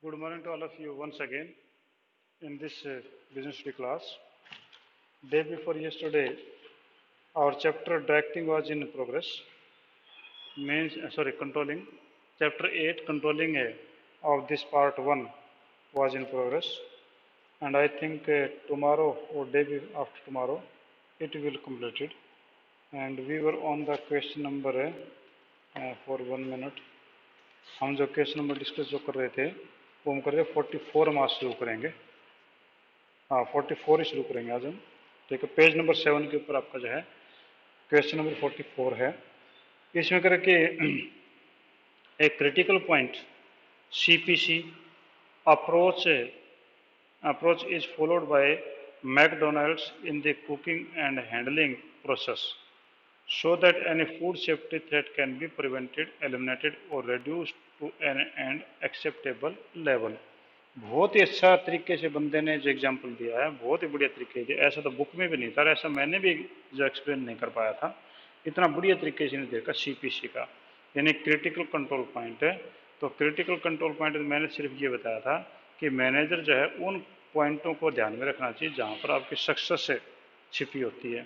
Good morning to all of you once again in this business study class. Day before yesterday, our chapter directing was in progress. Controlling. Chapter 8, controlling of this part 1 was in progress. And I think tomorrow or after tomorrow, it will completed. And we were on the question number for 1 minute. हम जो question number discuss जो कर रहे थे वो हम कर रहे 44 हम आज शुरू करेंगे। हाँ 44 ही शुरू करेंगे आज हम। ठीक है, पेज नंबर 7 के ऊपर आपका जो है क्वेश्चन नंबर 44 है। इसमें करके एक critical point CPC approach is followed by McDonald's in the cooking and handling process so that any food safety threat can be prevented, eliminated or reduced to an acceptable level। बहुत ही अच्छा तरीके से बंदे ने जो एग्जाम्पल दिया है, बहुत ही बढ़िया तरीके से। ऐसा तो बुक में भी नहीं था, ऐसा मैंने भी जो एक्सप्लेन नहीं कर पाया था, इतना बढ़िया तरीके से नहीं देखा CPC का, यानी क्रिटिकल कंट्रोल पॉइंट है। तो क्रिटिकल कंट्रोल पॉइंट मैंने सिर्फ ये बताया था कि मैनेजर जो है उन पॉइंटों को ध्यान में रखना चाहिए जहाँ पर आपकी सक्सेस छिपी होती है।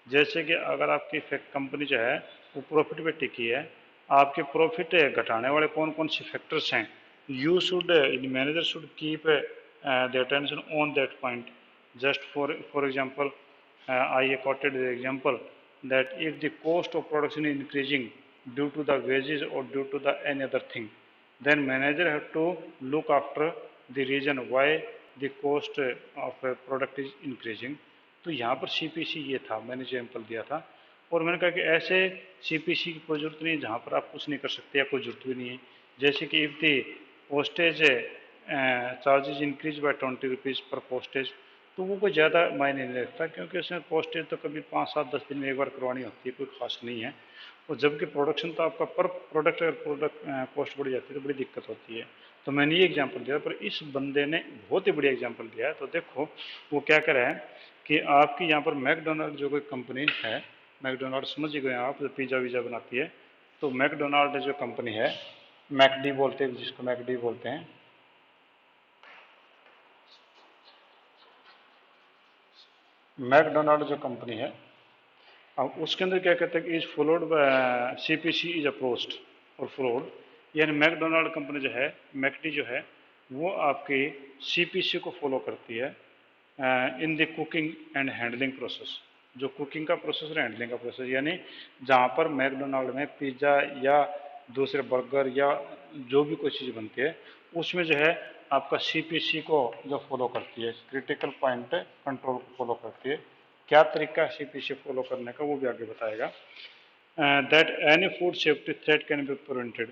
जैसे कि अगर आपकी कंपनी जो है वो प्रॉफिट पे टिकी है, आपके प्रॉफिट घटाने वाले कौन कौन से फैक्टर्स हैं, you should manager should keep the attention on that point। Just for example, I quoted the example that if the cost of production is increasing due to the wages or due to the any other thing, then manager have to look after the reason why the cost of a product is increasing। तो यहाँ पर CPC ये था, मैंने जो example दिया था। और मैंने कहा कि ऐसे CPC की कोई जरूरत नहीं है जहाँ पर आप कुछ नहीं कर सकते या कोई जरूरत भी नहीं है। जैसे कि if the postage charges increase by 20 rupees पर पोस्टेज, तो वो कोई ज़्यादा मायने नहीं रखता, क्योंकि उसमें पोस्टेज तो कभी 5, 7, 10 दिन में एक बार करवानी होती है, कोई खास नहीं है। और जबकि प्रोडक्शन तो आपका पर प्रोडक्ट अगर कॉस्ट बढ़ जाती है तो बड़ी दिक्कत होती है। तो मैंने ये एग्जांपल दिया, पर इस बंदे ने बहुत ही बढ़िया एग्जांपल दिया है। तो देखो वो क्या कर रहा है कि आपकी यहाँ पर मैकडोनाल्ड जो कोई कंपनी है, मैकडोनाल्ड समझ गए आप, जो पिज़्ज़ा वीज़ा बनाती है, तो मैकडोनाल्ड जो कंपनी है, मैकडी बोलते हैं जिसको, मैकडी बोलते हैं। मैकडोनाल्ड जो कंपनी है, अब उसके अंदर क्या कहते हैं कि is followed by CPC is approached और फॉलोड, यानी मैकडोनाल्ड कंपनी जो है, मैकडी जो है, वो आपकी CPC को फॉलो करती है in the cooking and handling process. जो कुकिंग का प्रोसेस और हैंडलिंग का प्रोसेस, यानी जहाँ पर मैकडोनाल्ड में पिज़्ज़ा या दूसरे बर्गर या जो भी कोई चीज़ बनती है, उसमें जो है आपका CPC को जो फॉलो करती है, क्रिटिकल पॉइंट कंट्रोल को फॉलो करती है। क्या तरीका है CPC फॉलो करने का वो भी आगे बताएगा। That any food safety threat can be prevented,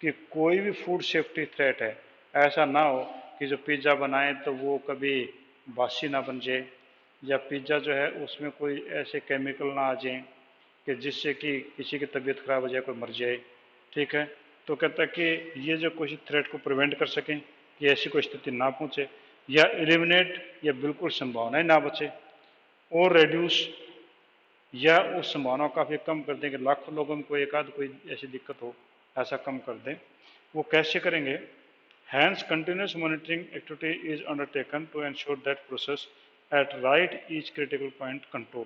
कि कोई भी फूड सेफ्टी थ्रेट है, ऐसा ना हो कि जो पिज़्ज़ा बनाए तो वो कभी बासी ना बन जाए, या पिज़्ज़ा जो है उसमें कोई ऐसे केमिकल ना आ जाए कि जिससे कि किसी की तबीयत खराब हो जाए, कोई मर जाए। ठीक है, तो कहता है कि ये जो कोई थ्रेट को प्रिवेंट कर सकें कि ऐसी कोई स्थिति ना पहुँचे, या एलिमिनेट, या बिल्कुल संभावना ही ना बचे, और रेड्यूस, या उस संभावना को काफ़ी कम कर दें कि लाखों लोगों में कोई एक आध कोई ऐसी दिक्कत हो, ऐसा कम कर दें। वो कैसे करेंगे? Hence, continuous monitoring activity is undertaken to ensure that process at right each critical point control।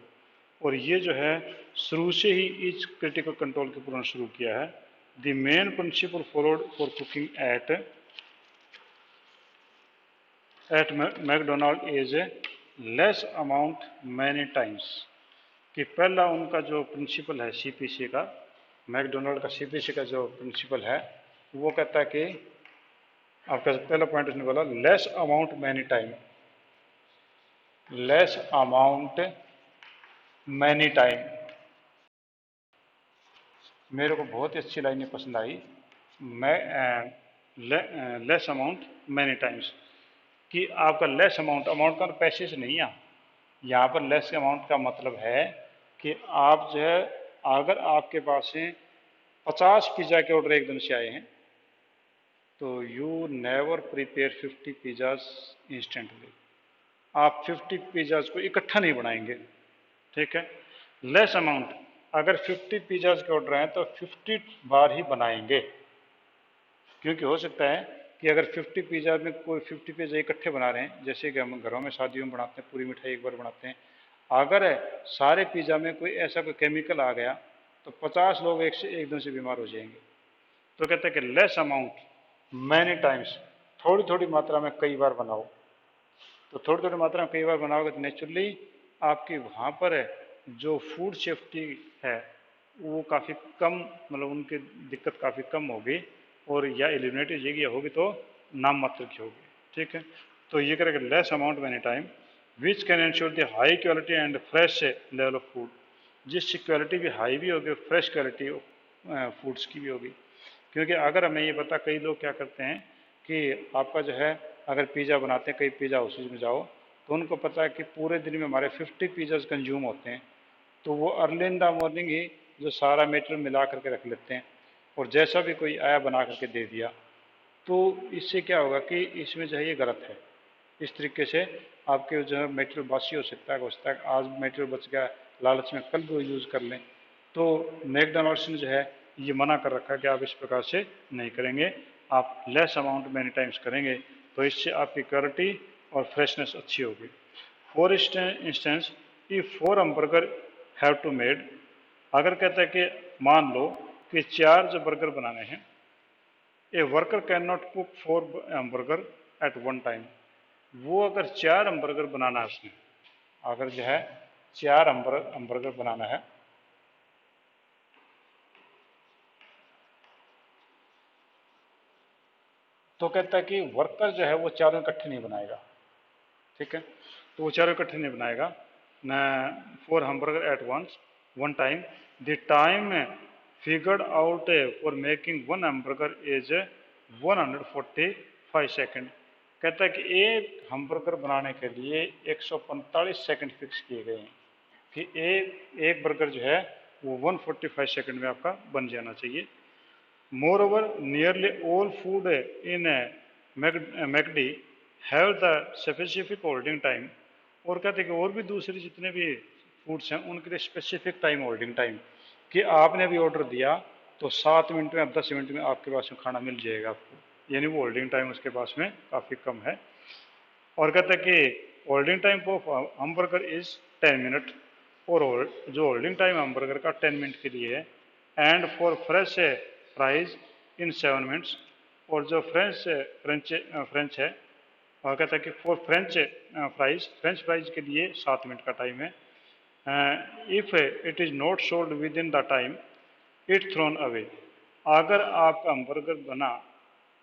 और ये जो है शुरू से ही each critical control के पूरा शुरू किया है। The main principle followed for cooking at McDonald is less amount many times। कि पहला उनका जो प्रिंसिपल है CPC का, मैकडोनाल्ड का CPC का जो प्रिंसिपल है, वो कहता है कि आपका पहला पॉइंट उसने बोला less amount many time, less amount many time. मेरे को बहुत ही अच्छी लाइनें पसंद आई, लेस अमाउंट मैनी टाइम्स, कि आपका लेस अमाउंट, अमाउंट का पैसे से नहीं है यहाँ पर। लेस अमाउंट का मतलब है कि आप जो है, अगर आपके पास से 50 पिज़्ज़ा के ऑर्डर एकदम से आए हैं, तो you never prepare 50 pizzas instantly. आप 50 पिज़्ज़ाज को इकट्ठा नहीं बनाएंगे। ठीक है, लेस अमाउंट, अगर 50 पिज़्ज़ाज के ऑर्डर हैं तो 50 बार ही बनाएंगे, क्योंकि हो सकता है कि अगर 50 पिज़्ज़ा में कोई 50 पिज़्ज़ा इकट्ठे बना रहे हैं, जैसे कि हम घरों में शादियों में बनाते हैं, पूरी मिठाई एक बार बनाते हैं, अगर सारे पिज़्ज़ा में कोई ऐसा कोई केमिकल आ गया तो 50 लोग एकदम से बीमार हो जाएंगे। तो कहते हैं कि लेस अमाउंट मैनी टाइम्स, थोड़ी थोड़ी मात्रा में कई बार बनाओ। तो थोड़ी थोड़ी मात्रा में कई बार बनाओगे तो नेचुरली आपकी वहाँ पर जो फूड सेफ्टी है वो काफ़ी कम, मतलब उनकी दिक्कत काफ़ी कम होगी, और या एलिमिनेट हो जाएगी या होगी तो नाम मात्र की होगी। ठीक है, तो ये करेगा less amount many time which can ensure the high quality and fresh level of food, जिससे क्वालिटी भी हाई भी होगी और फ्रेश क्वालिटी फूड्स की भी होगी। क्योंकि अगर हमें ये पता, कई लोग क्या करते हैं कि आपका जो है अगर पिज़्ज़ा बनाते हैं, कई पिज़्ज़ा हाउसेज में जाओ तो उनको पता है कि पूरे दिन में हमारे 50 पिज़्ज़ाज कंज्यूम होते हैं, तो वो अर्ली इन द मॉर्निंग ही जो सारा मटेरियल मिला करके रख लेते हैं और जैसा भी कोई आया बना करके दे दिया। तो इससे क्या होगा कि इसमें जो है ये गलत है। इस तरीके से आपके जो है मटेरियल बासी हो सकता है आज मटेरियल बच गया, लालच में कल भी यूज़ कर लें। तो मैकडॉनल्ड्स ने जो है ये मना कर रखा है कि आप इस प्रकार से नहीं करेंगे, आप लेस अमाउंट मैनी टाइम्स करेंगे तो इससे आपकी क्वालिटी और फ्रेशनेस अच्छी होगी। For instance if 4 hamburger have to made, अगर कहता है कि मान लो कि 4 जो बर्गर बनाने हैं, a worker can not cook 4 hamburger at one time, वो अगर 4 hamburger बनाना है उसने, अगर जो है 4 hamburger बनाना है तो कहता है कि वर्कर जो है वो चारों इकट्ठे नहीं बनाएगा। ठीक है, तो वो चारों इकट्ठे नहीं बनाएगा न, 4 hamburger at once one time, the time figured out for making 1 hamburger is 145 second. कहता है कि एक हमबर्गर बनाने के लिए 145 सेकंड फिक्स किए गए हैं कि एक बर्गर जो है वो 145 सेकंड में आपका बन जाना चाहिए। Moreover, nearly all food in MACD have the specific holding time, और कहते हैं कि और भी दूसरे जितने भी फूड्स हैं उनके लिए स्पेसिफिक टाइम, होल्डिंग टाइम, कि आपने अभी ऑर्डर दिया तो 7 मिनट में या 10 मिनट में आपके पास में खाना मिल जाएगा आपको, यानी वो होल्डिंग टाइम उसके पास में काफ़ी कम है। और कहते हैं कि holding time of hamburger is 10 minute, और जो होल्डिंग टाइम हमबर्गर का 10 मिनट के लिए है, and for fresh fries in 7 minutes, और जो फ्रेंच है, और कहता है कि फॉर फ्रेंच फ्राइज के लिए 7 मिनट का टाइम है। If it is not sold with in the time it thrown away, अगर आपका हमबर्गर बना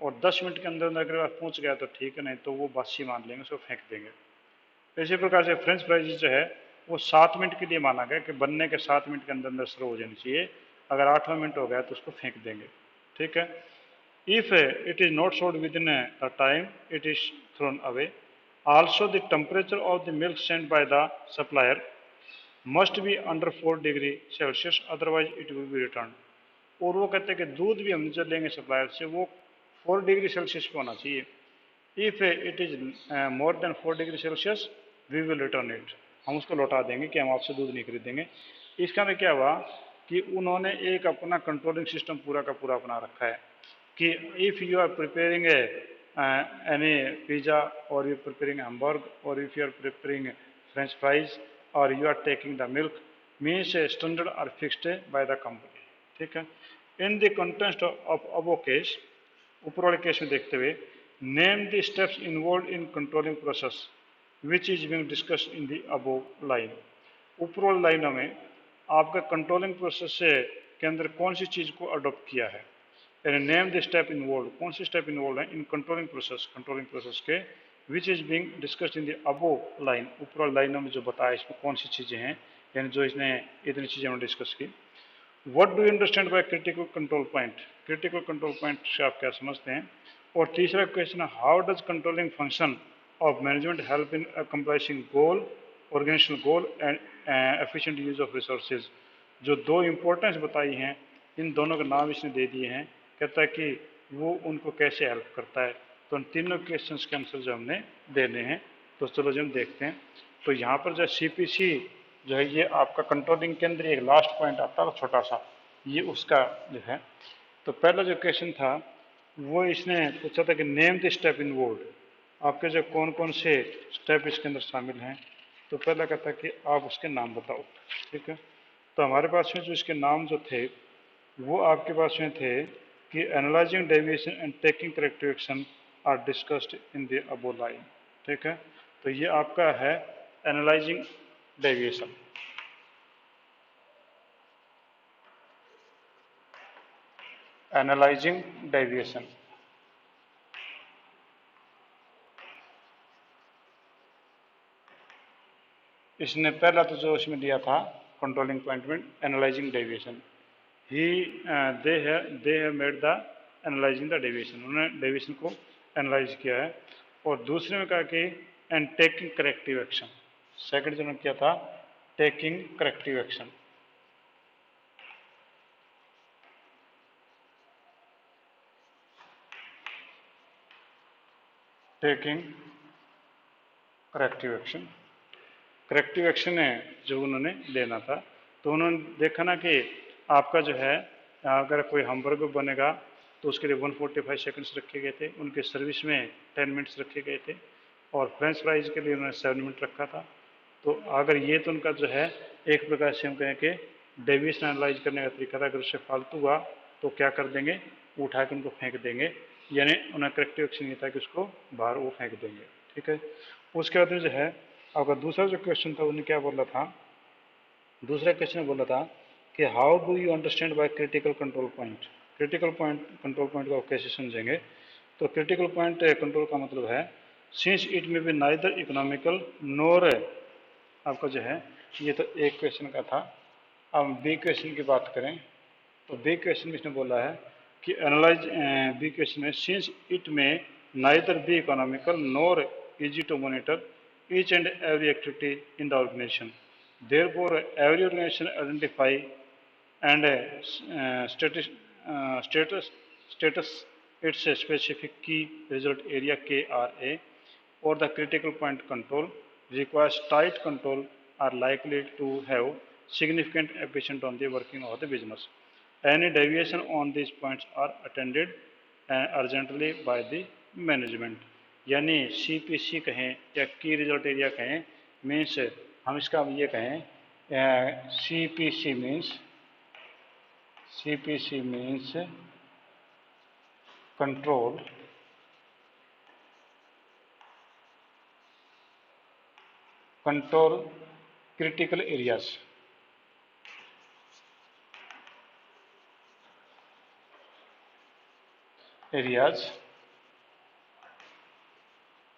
और 10 मिनट के अंदर अंदर अगर आप पहुँच गया तो ठीक है, नहीं तो वो बासी मान लेंगे, उसको फेंक देंगे। इसी प्रकार से फ्रेंच फ्राइज जो है वो 7 मिनट के लिए माना गया कि बनने के 7 मिनट के अंदर अंदर सर्व हो जानी चाहिए, अगर 8वां मिनट हो गया तो उसको फेंक देंगे। ठीक है, if it is not sold with in the time it is thrown away. Also the temperature of the milk sent by the supplier must be under 4 degree Celsius, otherwise it will be return. और वो कहते हैं कि दूध भी हम जो लेंगे सप्लायर से वो 4 डिग्री सेल्सियस पे होना चाहिए। If it is more than 4 degree Celsius we will return it, हम उसको लौटा देंगे कि हम आपसे दूध नहीं खरीदेंगे। इसका में क्या हुआ कि उन्होंने एक अपना कंट्रोलिंग सिस्टम पूरा का पूरा अपना रखा है कि if you are preparing any pizza और यू प्रिपेयरिंग hamburger और if you are preparing French fries और you are taking the milk means standard are fixed by the company. ठीक है, in the context of above case, ऊपर वाले केस में देखते हुए, name the steps involve in controlling process which is being discuss in the above line. ऊपर वाली लाइनों में आपका कंट्रोलिंग प्रोसेस से के अंदर कौन सी चीज़ को अडोप्ट किया है, यानी नेम द स्टेप इन्वॉल्व, कौन सी स्टेप इन्वॉल्व है इन कंट्रोलिंग प्रोसेस के, विच is being discussed in the above line, ऊपर वाली लाइनों में जो बताया इसमें कौन सी चीज़ें हैं, यानी जो इसने इतनी चीज़ें हमने डिस्कस की। What do you understand by critical control point, critical control point से आप क्या समझते हैं। और तीसरा क्वेश्चन है how does controlling function of management help in accomplishing goal, organisational goal and efficient use of resources. जो दो इम्पोर्टेंस बताई हैं इन दोनों के नाम इसने दे दिए हैं, कहता है कि वो उनको कैसे हेल्प करता है। तो उन तीनों क्वेश्चन के आंसर जो हमने देने हैं, तो चलो जो हम देखते हैं। तो यहाँ पर जो CPC जो है ये आपका कंट्रोलिंग के अंदर एक लास्ट पॉइंट आता है छोटा सा, ये उसका जो है। तो पहला जो क्वेश्चन था वो इसने पूछा था कि name the step in word, आपके जो कौन कौन से स्टेप इसके अंदर शामिल हैं। तो पहला कहता है कि आप उसके नाम बताओ। ठीक है, तो हमारे पास में जो इसके नाम जो थे वो आपके पास में थे कि analysing deviation and taking corrective action are discussed in the above line. ठीक है, तो ये आपका है एनालाइजिंग डेविएशन। एनालाइजिंग डेविएशन, इसने पहला तो जो इसमें दिया था कंट्रोलिंग पॉइंट में analysing deviation, he they have made the analysing the deviation, उन्होंने डेविएशन को एनालाइज किया है। और दूसरे में कहा कि and taking corrective action, second जो उन्होंने किया था taking corrective action. Taking corrective action, corrective action है जो उन्होंने लेना था। तो उन्होंने देखा ना कि आपका जो है अगर कोई हमबर्गर बनेगा तो उसके लिए 145 सेकंड्स रखे गए थे, उनके सर्विस में 10 मिनट्स रखे गए थे, और फ्रेंच फ्राइज के लिए उन्होंने 7 मिनट रखा था। तो अगर ये तो उनका जो है एक प्रकार से हम कहें कि डेविएशन एनालाइज करने का तरीका था। अगर उससे फालतू हुआ तो क्या कर देंगे, उठा के उनको फेंक देंगे, यानी उन्हें करेक्टिव एक्शन ये था कि उसको बाहर वो फेंक देंगे। ठीक है, उसके बाद में जो है आपका दूसरा जो क्वेश्चन था उन्होंने क्या बोला था, दूसरा क्वेश्चन में बोला था कि how do you understand by critical control point, critical point control point को आप कैसे समझेंगे। तो क्रिटिकल पॉइंट कंट्रोल का मतलब है सिंस इट में बी नाइदर इकोनॉमिकल नोर, आपका जो है ये तो एक क्वेश्चन का था। अब बी क्वेश्चन की बात करें तो बी क्वेश्चन में इसने बोला है कि एनालाइज, बी क्वेश्चन में सिंस इट में neither be economical nor easy to monitor each and every activity in the organization. Therefore, every organization identify and status its specific key result area KRA or the critical point control requires tight control are likely to have significant efficient on the working of the business. Any deviation on these points are attended urgently by the management. यानी CPC कहें या की result area कहें, means हम इसका ये कहें CPC means control critical areas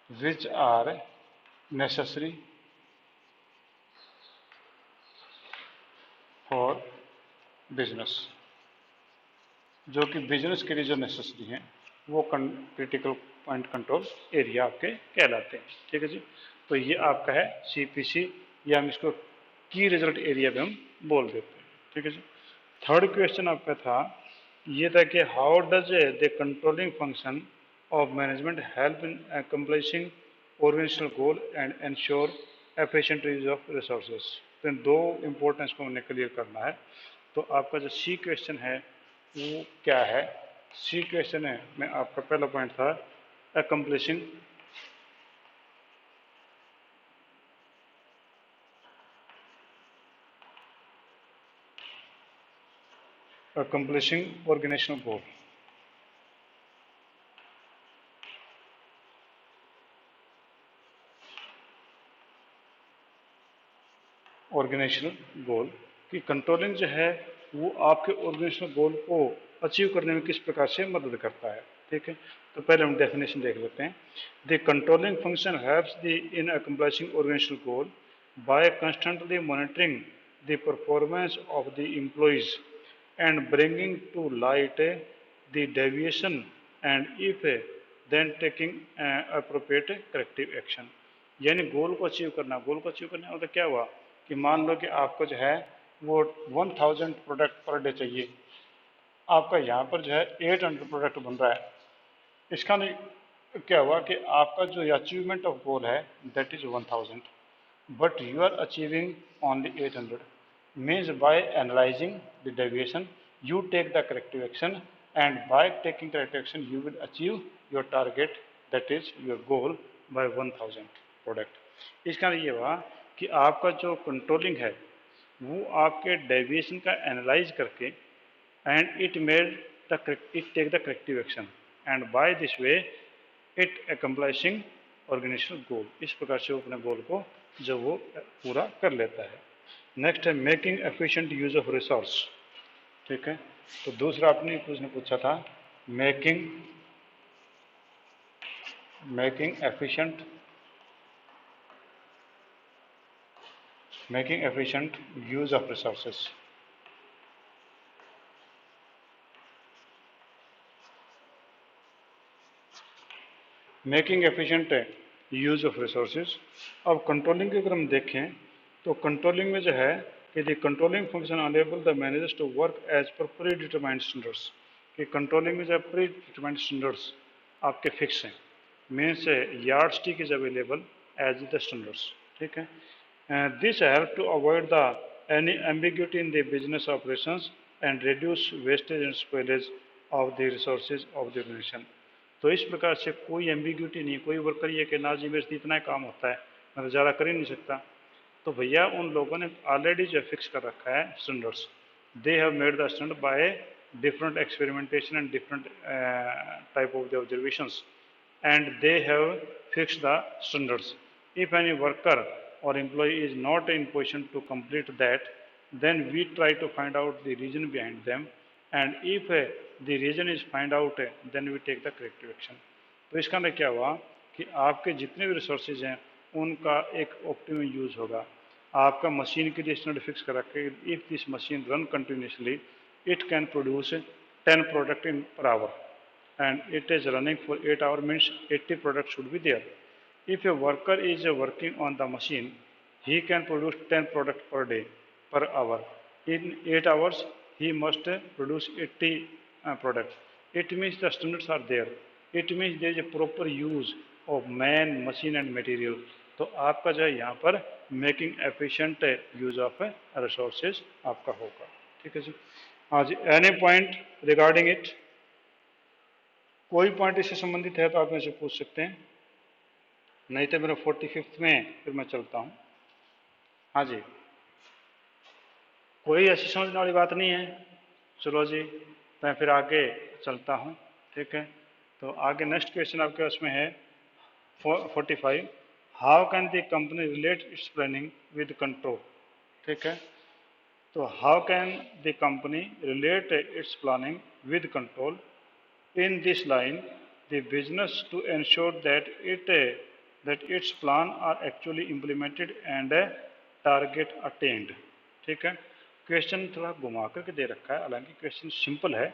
which are necessary for business, जो कि बिजनेस के लिए जो नेसेसरी हैं वो क्रिटिकल पॉइंट कंट्रोल एरिया आपके कहलाते हैं। ठीक है जी, तो ये आपका है CPC, या हम इसको की रिजल्ट एरिया पे हम बोल देते हैं। ठीक है जी, थर्ड क्वेश्चन आपका था ये था कि how does the controlling function of management help in accomplishing organisational goal and ensure efficient use of resources. तो इन दो इंपॉर्टेंस को हमने क्लियर करना है। तो आपका जो सी क्वेश्चन है वो क्या है, सी क्वेश्चन है में आपका पहला पॉइंट था अकम्प्लिशिंग ऑर्गेनाइजेशनल गोल। ऑर्गेनाइजेशनल गोल की कंट्रोलिंग जो है वो आपके ऑर्गेनाइजेशनल गोल को अचीव करने में किस प्रकार से मदद करता है। ठीक है, तो पहले हम डेफिनेशन देख लेते हैं। The controlling function helps the in accomplishing organisational goal by constantly monitoring the performance of the employees and bringing to light the deviation and if then taking appropriate corrective action। यानी गोल को achieve करना, गोल को achieve करने मतलब क्या हुआ कि मान लो कि आपको जो है वो 1000 प्रोडक्ट पर डे चाहिए, आपका यहाँ पर जो है 800 प्रोडक्ट बन रहा है। इसका नहीं क्या हुआ कि आपका जो अचीवमेंट ऑफ गोल है that is 1000, but you are achieving only 800, means by analyzing the deviation you take the corrective action and by taking correct action you will achieve your target, that is your goal, by 1000 product. इसका ये हुआ कि आपका जो controlling है वो आपके deviation का एनालाइज करके and it made the it take the corrective action and by this way it accomplishing organisational goal. इस प्रकार से वो अपने गोल को जो वो पूरा कर लेता है। नेक्स्ट है making efficient use of resource. ठीक है, तो दूसरा आपने उसने पूछा था making efficient use of resources. Making efficient use of resources. अब कंट्रोलिंग की अगर हम देखें तो कंट्रोलिंग में जो है कि the controlling function enable the managers to work as per predetermined standards. कि कंट्रोलिंग में जो प्री डिटरमाइंड स्टैंडर्ड्स आपके फिक्स हैं, means yardstick is available as the standards. ठीक है, this help to avoid the any ambiguity in the business operations and reduce wastage and spoilage of the resources of the organisation. तो इस प्रकार से कोई ambiguity नहीं, कोई worker ये कि ना जी मेरे से इतना ही काम होता है, मैं तो ज़्यादा कर ही नहीं सकता। तो भैया उन लोगों ने ऑलरेडी जो फिक्स कर रखा है standards, they have made the standard by different experimentation and different type of the observations, and they have fixed the standards. If any worker or employee is not in position to complete that, then we try to find out the reason behind them, and if the reason is find out, then we take the corrective action. तो इसका मतलब क्या हुआ कि आपके जितने भी resources हैं उनका एक ऑप्टिमम यूज होगा। आपका मशीन के लिए स्टैंडर्ड फिक्स कर रखे, if this machine run continuously it can produce 10 product in per hour and it is running for 8 hours, means 80 products should be there. If a worker is working on the machine, he can produce 10 products per day per hour. In 8 hours he must produce 80 products. It means the standards are there. It means there is a proper use of man, machine and material. तो आपका जो है यहाँ पर making efficient use of resources आपका होगा। ठीक है जी। हाँ जी, एनी पॉइंट रिगार्डिंग इट? कोई पॉइंट इससे संबंधित है तो आप मुझसे पूछ सकते हैं, नहीं तो मेरा 45th में फिर मैं चलता हूँ। हाँ जी, कोई ऐसी समझने वाली बात नहीं है? चलो जी, मैं फिर आगे चलता हूँ। ठीक है, तो आगे नेक्स्ट क्वेश्चन आपके उसमें है 45, how can the company relate it's planning with control. ठीक है, तो how can the company relate its planning with control? In this line, the business to ensure that its plan are actually implemented and target attained. ठीक है, question थोड़ा घुमा करके दे रखा है, हालांकि क्वेश्चन सिंपल है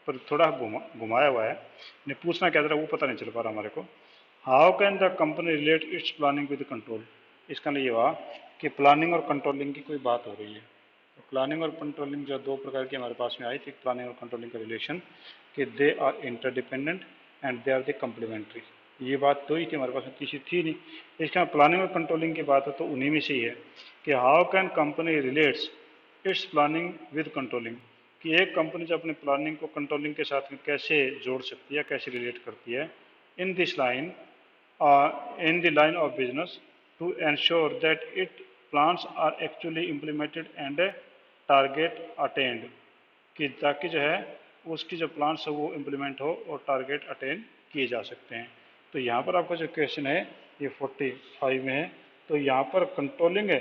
पर थोड़ा घुमाया हुआ है, ने पूछना क्या था वो पता नहीं चल पा रहा हमारे को। How can the company relate it's planning with control. इसका ये हुआ कि प्लानिंग और कंट्रोलिंग की कोई बात हो रही है। तो प्लानिंग और कंट्रोलिंग जो दो प्रकार की हमारे पास में आई थी, प्लानिंग और कंट्रोलिंग का रिलेशन कि they are interdependent and they are the complementary. ये बात तो ही थी हमारे पास में, तीसरी थी नहीं। इसका प्लानिंग और कंट्रोलिंग की बात है तो उन्हीं में से ही है कि how can company relates its planning with controlling, कि एक कंपनी जो अपनी प्लानिंग को कंट्रोलिंग के साथ में कैसे जोड़ सकती है, कैसे रिलेट करती है। इन this line, in the line of business to ensure that its plans are actually implemented and target attained, कि ताकि जो है उसकी जो प्लान्स है वो इम्प्लीमेंट हो और टारगेट अटेन किए जा सकते हैं। तो यहाँ पर आपका जो क्वेश्चन है ये 45 में है, तो यहाँ पर कंट्रोलिंग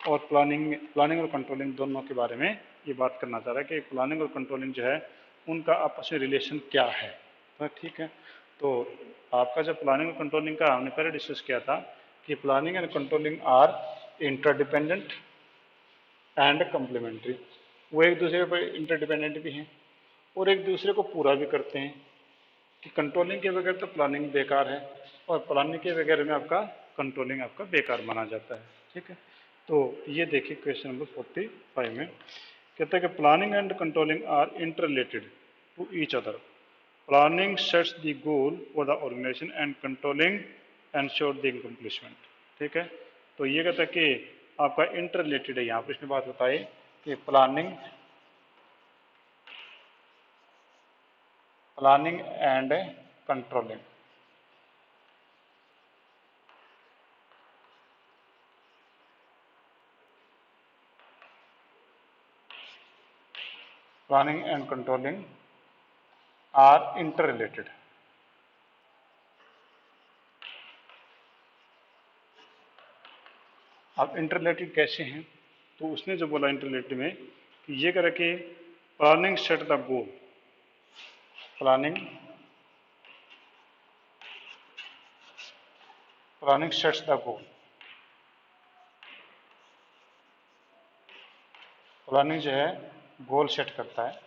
और प्लानिंग और कंट्रोलिंग दोनों के बारे में ये बात करना चाह रहा है कि प्लानिंग और कंट्रोलिंग जो है उनका आपस में रिलेशन क्या है। तो ठीक है, तो आपका जब प्लानिंग और कंट्रोलिंग का हमने पहले डिस्कस किया था कि planning and controlling are interdependent and complementary. वो एक दूसरे पर इंटरडिपेंडेंट भी हैं और एक दूसरे को पूरा भी करते हैं, कि कंट्रोलिंग के बगैर तो प्लानिंग बेकार है और प्लानिंग के बगैर में आपका कंट्रोलिंग आपका बेकार माना जाता है। ठीक है, तो ये देखिए क्वेश्चन नंबर 45 में कहता है कि planning and controlling are interrelated to each other. Planning sets the goal for the organisation and controlling ensure the accomplishment. ठीक है, तो ये कहता है कि आपका इंटर रिलेटेड है। यहाँ पर इसने बात बताई कि planning planning and controlling. Planning and controlling are interrelated. अब इंटर रिलेटेड कैसे हैं? तो उसने जो बोला इंटर रिलेटेड में कि ये कह रखे planning set the goal, planning sets the goal. Planning जो है गोल सेट करता है,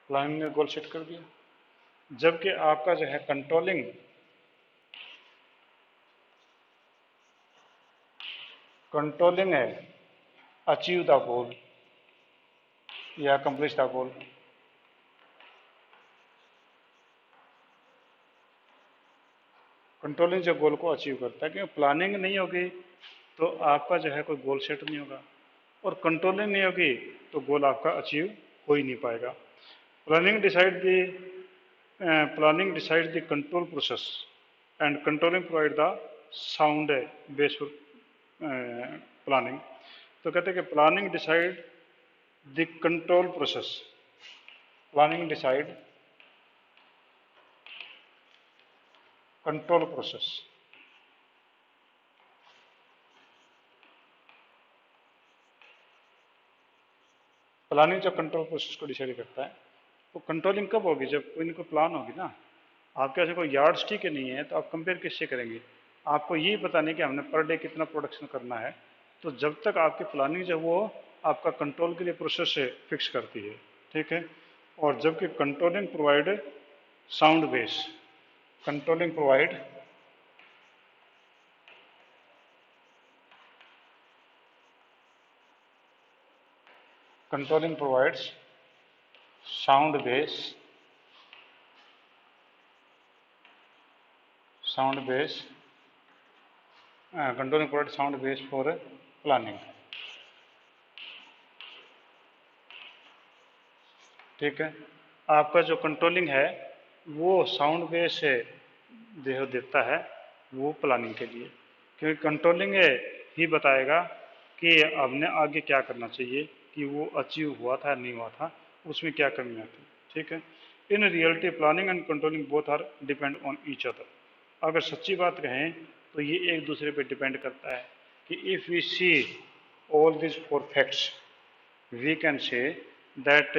प्लानिंग ने गोल सेट कर दिया, जबकि आपका जो है कंट्रोलिंग है अचीव द गोल या अकम्प्लिश द गोल। कंट्रोलिंग जो गोल को अचीव करता है, क्योंकि प्लानिंग नहीं होगी तो आपका जो है कोई गोल सेट नहीं होगा, और कंट्रोलिंग नहीं होगी तो गोल आपका अचीव हो ही नहीं पाएगा। Planning decide the control process and controlling provide the sound base for planning. तो कहते हैं कि planning decide the control process, planning decide control process, planning जो कंट्रोल प्रोसेस को डिसाइड करता है। तो कंट्रोलिंग कब होगी? जब कोई ना कोई प्लान होगी ना। आपके ऐसे कोई यार्ड स्टिक नहीं है तो आप कंपेयर किससे करेंगे? आपको यही पता नहीं कि हमने पर डे कितना प्रोडक्शन करना है। तो जब तक आपकी प्लानिंग जो वो आपका कंट्रोल के लिए प्रोसेस से फिक्स करती है, ठीक है। और जबकि controlling provide sound base, controlling provide controlling provides sound base controlling provides sound base for planning, ठीक है। आपका जो कंट्रोलिंग है वो साउंड बेस देता है वो प्लानिंग के लिए, क्योंकि कंट्रोलिंग ही बताएगा कि हमने आगे क्या करना चाहिए, कि वो अचीव हुआ था नहीं हुआ था, उसमें क्या कमियाँ थी, ठीक है। In reality planning and controlling both are depend on each other. अगर सच्ची बात कहें तो ये एक दूसरे पे डिपेंड करता है कि if we see all this four facts we can say that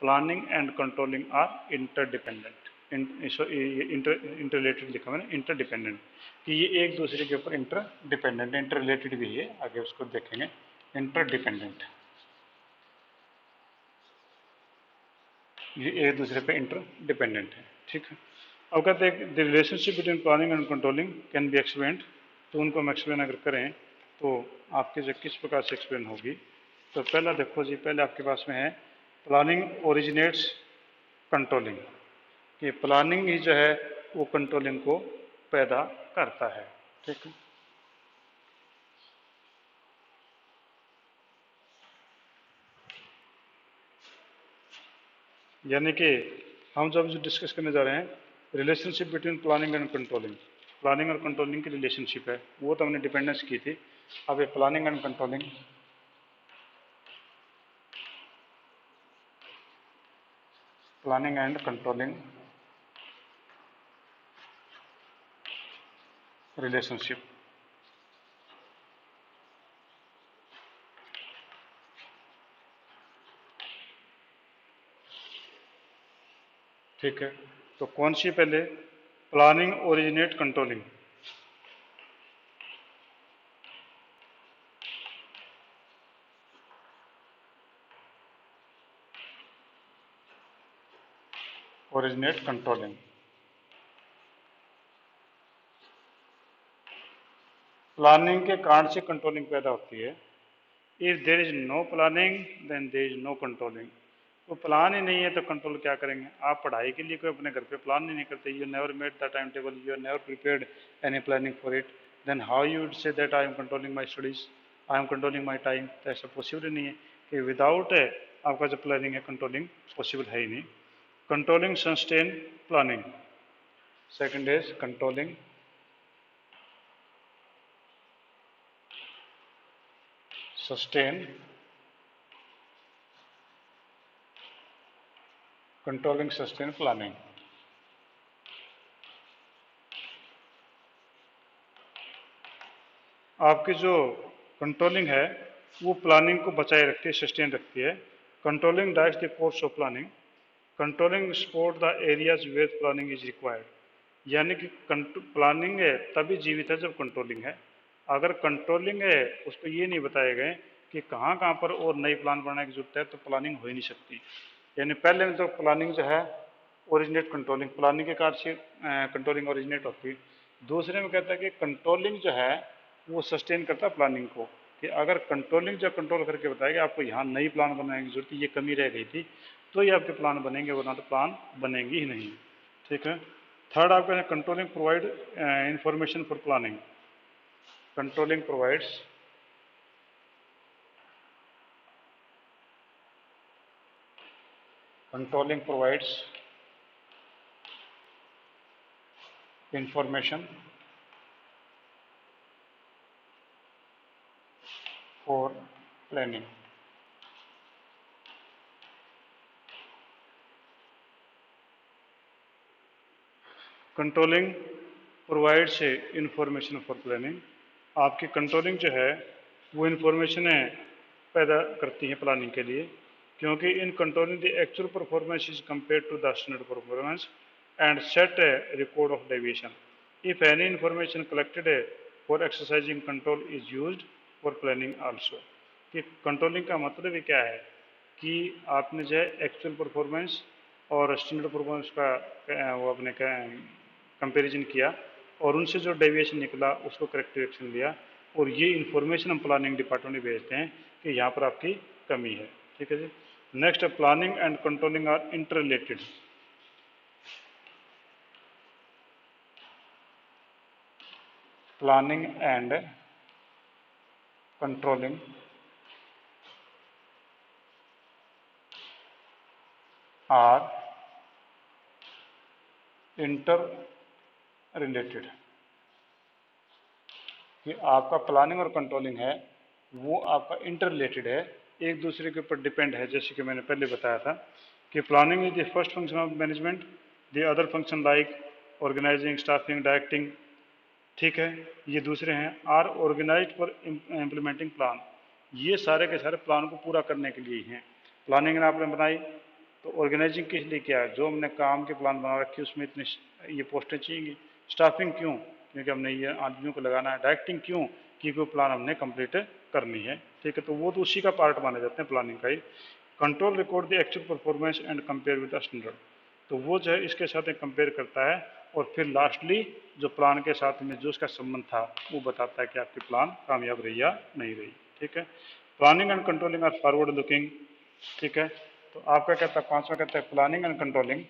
planning and controlling are interdependent, interrelated लिखा मैंने, इंटरडिपेंडेंट, कि ये एक दूसरे के ऊपर इंटरडिपेंडेंट, इंटरलेटेड भी है, आगे उसको देखेंगे। इंटरडिपेंडेंट, ये एक दूसरे पे इंटरडिपेंडेंट है, ठीक है। अब कहते हैं the relationship between planning and controlling can be explained. तो उनको हम एक्सप्लेन अगर करें तो आपके जो किस प्रकार से एक्सप्लेन होगी। तो पहला देखो जी, पहले आपके पास में है प्लानिंग ओरिजिनेट्स कंट्रोलिंग, कि प्लानिंग ही जो है वो कंट्रोलिंग को पैदा करता है, ठीक है। यानी कि हम जब जो डिस्कस करने जा रहे हैं relationship between planning and controlling, planning और कंट्रोलिंग की रिलेशनशिप है, वो तो हमने डिपेंडेंस की थी। अब ये planning and controlling, planning and controlling relationship, ठीक है। तो कौन सी पहले? Planning originate controlling, originate controlling. Planning के कारण से कंट्रोलिंग पैदा होती है। If there is no planning then there is no controlling. तो प्लान ही नहीं है तो कंट्रोल क्या करेंगे? आप पढ़ाई के लिए कोई अपने घर पे प्लान ही नहीं करते, you never made the timetable, you never prepared any planning for it, then how you would say that I am controlling my studies, I am controlling my time. तो ऐसा पॉसिबल ही नहीं है कि without आपका जो planning है controlling possible है ही नहीं। controlling sustain planning. Second is controlling sustain planning. आपकी जो कंट्रोलिंग है वो प्लानिंग को बचाए रखती है, सस्टेन रखती है. Controlling directs the course of planning. Controlling support the areas where planning is required. यानी कि प्लानिंग है तभी जीवित है जब कंट्रोलिंग है. अगर कंट्रोलिंग है उसको ये नहीं बताए गए कि कहाँ कहाँ पर और नई प्लान बनाने की जरूरत है तो प्लानिंग हो ही नहीं सकती. यानी पहले में तो प्लानिंग जो है ओरिजिनेट कंट्रोलिंग, प्लानिंग के कार्य से कंट्रोलिंग ओरिजिनेट होती है. दूसरे में कहता है कि कंट्रोलिंग जो है वो सस्टेन करता है प्लानिंग को, कि अगर कंट्रोलिंग जो कंट्रोल करके बताएगा आपको यहाँ नई प्लान बनाने की जरूरत है, ये कमी रह गई थी, तो ये आपके प्लान बनेंगे, वरना तो प्लान बनेंगे ही नहीं. ठीक है. थर्ड आपका controlling provide information for planning. Controlling provides information for planning. Controlling provides information for planning. आपकी कंट्रोलिंग जो है वो इंफॉर्मेशन पैदा करती है प्लानिंग के लिए, क्योंकि in controlling the actual performance is compare to the standard performance and set a record of deviation. If any information collected for exercising control is used for planning also. कि controlling का मतलब ही क्या है कि आपने जो है एक्चुअल परफॉर्मेंस और स्टैंडर्ड परफॉर्मेंस का वो अपने कंपैरिजन किया और उनसे जो डेविएशन निकला उसको करेक्टिव एक्शन लिया, और ये इन्फॉर्मेशन हम प्लानिंग डिपार्टमेंट में भेजते हैं कि यहाँ पर आपकी कमी है. ठीक है जी. Next, planning and controlling are interrelated. Planning and controlling are interrelated. कि आपका प्लानिंग और कंट्रोलिंग है वो आपका इंटर रिलेटेड है, एक दूसरे के ऊपर डिपेंड है. जैसे कि मैंने पहले बताया था कि planning is the first function of management, the other function like organising, staffing, directing. ठीक है. ये दूसरे हैं. Are organised for implementing plan. ये सारे के सारे प्लान को पूरा करने के लिए ही हैं. प्लानिंग आपने बनाई तो ऑर्गेनाइजिंग किस लिए किया है, जो हमने काम के प्लान बना रखी है उसमें इतनी ये पोस्टें चाहिए. स्टाफिंग क्यों, क्योंकि हमने ये आदमियों को लगाना है. डायरेक्टिंग क्यों, क्योंकि वो प्लान हमने कंप्लीट करनी है. ठीक है. तो वो तो उसी का पार्ट माने जाते हैं प्लानिंग का ही. Control record the actual performance and compare with the standard. तो वो जो है इसके साथ कंपेयर करता है और फिर लास्टली जो प्लान के साथ में जो उसका संबंध था वो बताता है कि आपकी प्लान कामयाब रही या नहीं रही. ठीक है. Planning and controlling are forward looking. ठीक है. तो आपका कहता है पांचवा कहता है planning and controlling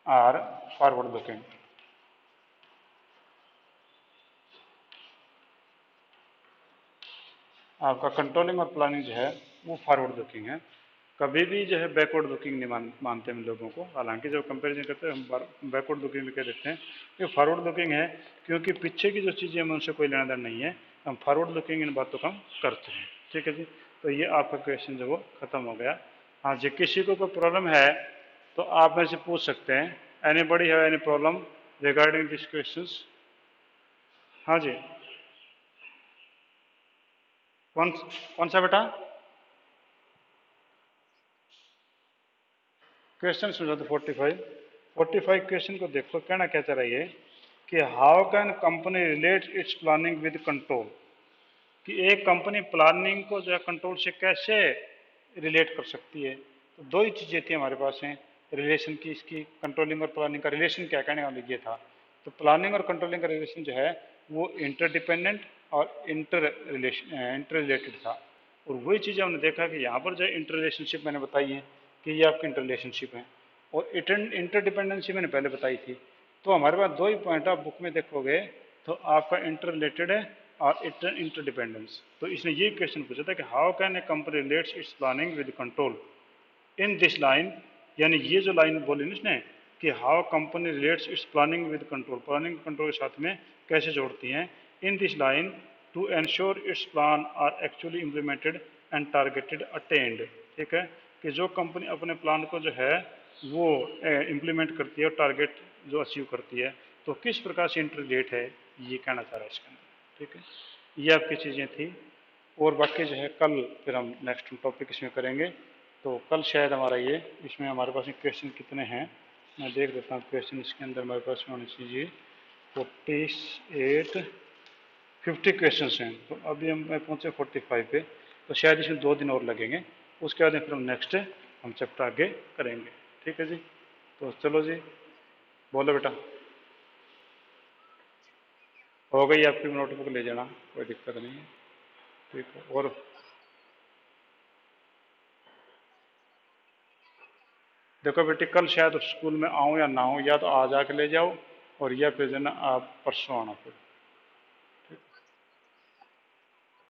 are forward looking. आपका कंट्रोलिंग और प्लानिंग जो है वो फॉरवर्ड लुकिंग है. कभी भी जो है बैकवर्ड लुकिंग नहीं मानते हम लोगों को. हालांकि जब कंपैरिजन करते हैं हम बैकवर्ड लुकिंग भी कह देते हैं. ये फॉरवर्ड लुकिंग है क्योंकि पीछे की जो चीज़ें हैं उनसे कोई लेना देना नहीं है. हम फॉरवर्ड लुकिंग इन बातों का हम करते हैं. ठीक है जी. तो ये आपका क्वेश्चन जो वो खत्म हो गया. हाँ जी, किसी को कोई प्रॉब्लम है तो आप मेरे से पूछ सकते हैं. Anybody have any problem regarding this questions? हाँ जी. कौन कौन सा बेटा क्वेश्चन सुन तो 45 क्वेश्चन को देखो. कहना क्या चाह रही है कि how can company relate it's planning with control. कि एक कंपनी प्लानिंग को जो है कंट्रोल से कैसे रिलेट कर सकती है. तो दो ही चीज़ें थी हमारे पास हैं रिलेशन की. इसकी कंट्रोलिंग और प्लानिंग का रिलेशन क्या कहने वाले ये था. तो प्लानिंग और कंट्रोलिंग का रिलेशन जो है वो इंटरडिपेंडेंट और इंटर रिलेटेड था. और वही चीज़ें हमने देखा कि यहाँ पर जो इंटर रिलेशनशिप मैंने बताई है कि ये आपकी इंटर रिलेशनशिप है. और इंटरडिपेंडेंसी मैंने पहले बताई थी तो हमारे पास दो ही पॉइंट आप बुक में देखोगे तो आपका इंटर रिलेटेड है और इंटरडिपेंडेंस। तो इसने ये क्वेश्चन पूछा था कि how can a company relates its planning with control in this line, यानी ये जो लाइन बोली ना इसने कि how company relates its planning with control, planning control के साथ में कैसे जोड़ती हैं, in this line to ensure its plan are actually implemented and targeted attend. ठीक है, कि जो कंपनी अपने प्लान को जो है वो इम्प्लीमेंट करती है और टारगेट जो अचीव करती है, तो किस प्रकार से इंटरलेट है, ये कहना चाह रहा है इसके अंदर। ठीक है, ये आपकी चीज़ें थी। और बाकी जो है कल फिर हम नेक्स्ट टॉपिक इसमें करेंगे। तो कल शायद हमारा ये, इसमें हमारे पास क्वेश्चन कितने हैं मैं देख देता हूँ। क्वेश्चन इसके अंदर हमारे पास होने चाहिए 48 50 क्वेश्चन हैं। तो अभी हम पहुँचे 45 पे, तो शायद इसमें 2 दिन और लगेंगे। उसके बाद फिर हम नेक्स्ट हम चैप्टर आगे करेंगे। ठीक है जी, तो चलो जी, बोलो बेटा। हो गई आपकी नोटबुक, ले जाना, कोई दिक्कत नहीं है। ठीक है, और देखो बेटी, कल शायद स्कूल में आऊँ या ना आऊँ, या तो आज आके ले जाओ और या फिर जो है ना आप परसों आना फिर।